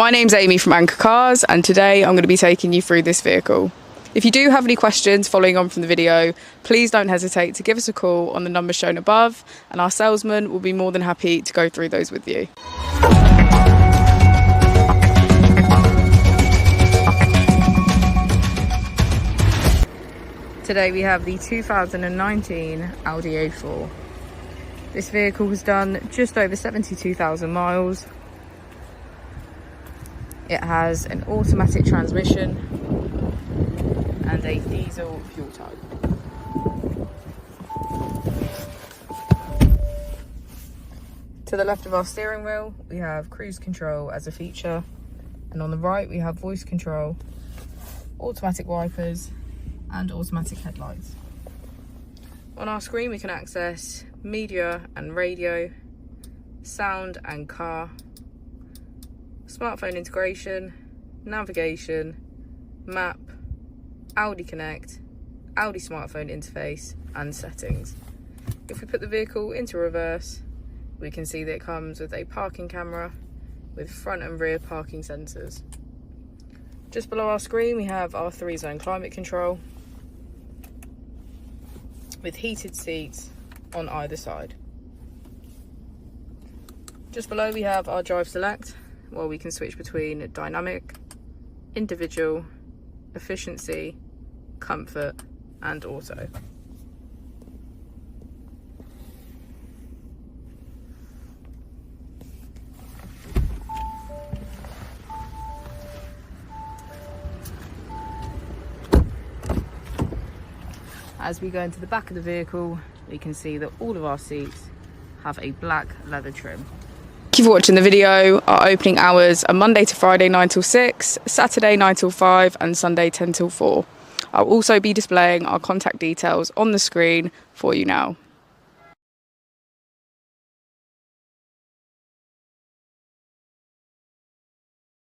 My name's Amy from Anchor Cars, and today I'm going to be taking you through this vehicle. If you do have any questions following on from the video, please don't hesitate to give us a call on the number shown above, and our salesman will be more than happy to go through those with you. Today we have the 2019 Audi A4. This vehicle has done just over 72,000 miles. It has an automatic transmission and a diesel fuel type. To the left of our steering wheel, we have cruise control as a feature, and on the right we have voice control, automatic wipers and automatic headlights. On our screen we can access media and radio, sound and car, smartphone integration, navigation, map, Audi Connect, Audi smartphone interface and settings. If we put the vehicle into reverse, we can see that it comes with a parking camera with front and rear parking sensors. Just below our screen we have our 3-zone climate control with heated seats on either side. Just below we have our drive select, where we can switch between dynamic, individual, efficiency, comfort and auto. As we go into the back of the vehicle, we can see that all of our seats have a black leather trim. Thank you for watching the video. Our opening hours are Monday to Friday 9 till 6, Saturday 9 till 5 and Sunday 10 till 4. I'll also be displaying our contact details on the screen for you now.